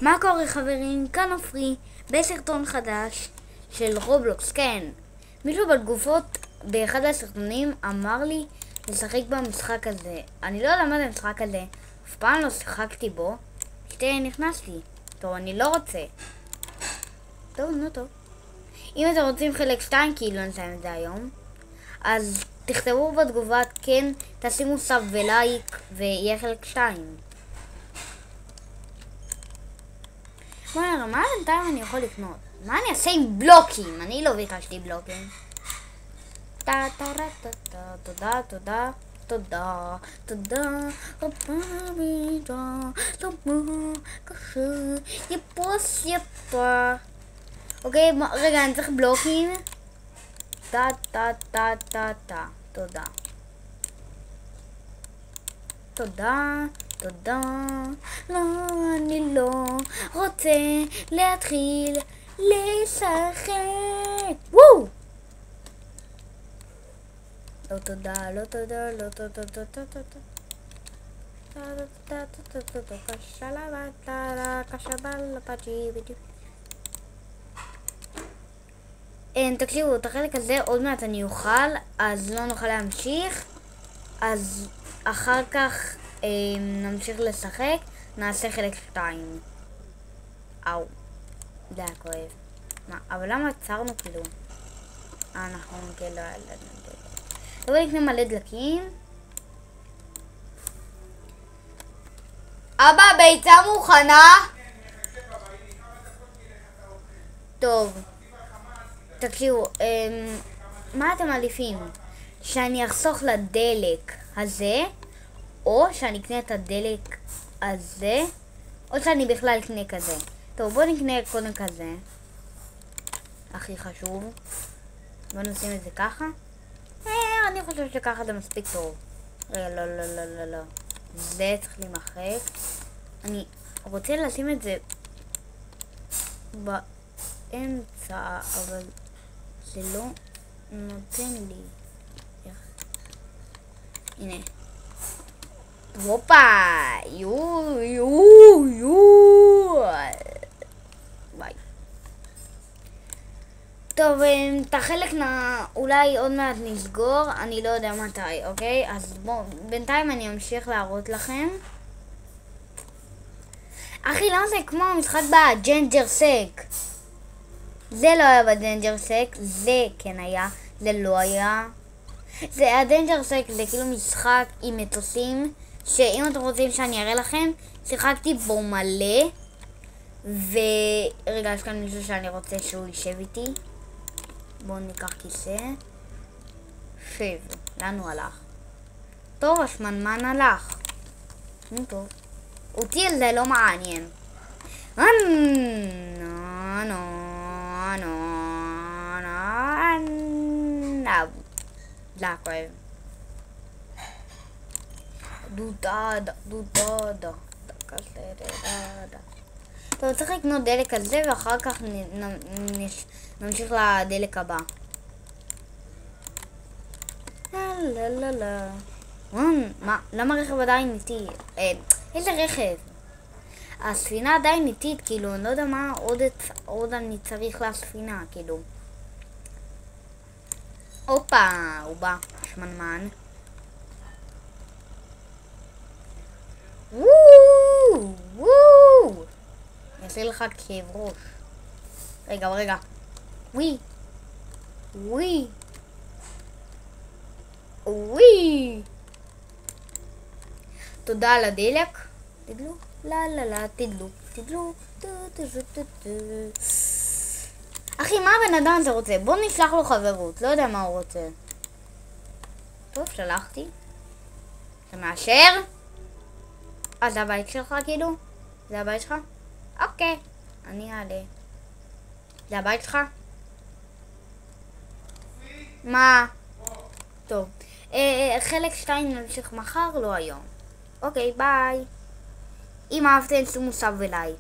מה קורה חברים? כאן עופרי בסרטון חדש של רובלוקס. כן, מישהו בתגובות באחד הסרטונים אמר לי לשחק במשחק הזה. אני לא יודע מה זה המשחק הזה, אף פעם לא שיחקתי בו. נכנסתי. טוב, אני לא רוצה. טוב, נו טוב. אם אתם רוצים חלק 2, כי לא נסיים את זה היום, אז תכתבו בתגובות כן, תשימו סאב ולייק ויהיה חלק 2. בוא נראה, מה בינתיים אני יכול לקנות? מה אני אעשה עם בלוקים? אני לא ביקשתי בלוקים. תודה, תודה, תודה, תודה, רבה מידה, רבה, קשה, יפוס יפה. אוקיי, רגע, אני צריך בלוקים. תודה. תודה, תודה. לא, אני לא רוצה להתחיל לשחק. וואו! לא תודה, לא תודה, לא תודה, תקשיבו, את החלק הזה עוד מעט אני אוכל, אז לא נוכל להמשיך, אז אחר כך נמשיך לשחק, נעשה חלק 2. אאו, זה היה כואב. מה, אבל למה עצרנו כאילו? אנחנו כאילו... בואו נקנה מלא דלקים. אבא, ביצה מוכנה? טוב. תקשיבו, מה אתם מעדיפים? שאני אחסוך לדלק הזה, או שאני אקנה את הדלק הזה, או שאני בכלל אקנה כזה. טוב, בואו נקנה קודם כזה. הכי חשוב. בואו נשים את זה ככה. אני חושב שככה זה מספיק טוב. רגע, לא. זה צריך להימחק. אני רוצה לשים את זה באמצע, אבל זה לא נותן לי. הנה. הופה! ביי. טוב, את החלק אולי עוד מעט נסגור, אני לא יודע מתי, אוקיי? אז בואו, בינתיים אני אמשיך להראות לכם. אחי, למה זה כמו המשחק בג'נג'ר סק? זה לא היה בג'נג'ר סק, זה כן היה, זה לא היה. זה הג'נג'ר סק, זה כאילו משחק עם מטוסים, שאם אתם רוצים שאני אראה לכם, שיחקתי בו מלא. ורגע, יש כאן מישהו שאני רוצה שהוא יישב איתי. בואו ניקח כיסא. שב, לאן הוא הלך? טוב, השמנמן הלך. נו טוב. אותי על זה לא מעניין. זה כואב. טוב, צריך לקנות דלק על זה ואחר כך נמשיך לדלק הבא. מה? למה רכב עדיין איתי? איזה רכב? הספינה עדיין איתית, כאילו, אני לא יודע מה עוד אני צריך לספינה, כאילו. הופה, הוא בא, שמנמן. וואו! אני אעשה לך כאב ראש. רגע. וואי. תודה על הדלק. תדלו. תדלו. אחי, מה הבן אדם הזה רוצה? בוא נשלח לו חברות. לא יודע מה הוא רוצה. טוב, שלחתי. אתה מאשר? זה הבית שלך כאילו? זה הבית שלך? אוקיי. אני אעלה. זה הבית שלך? מה? טוב. חלק 2 נמשיך מחר, לא היום. אוקיי, ביי. אם אהבתם, שימו סאב ולייק.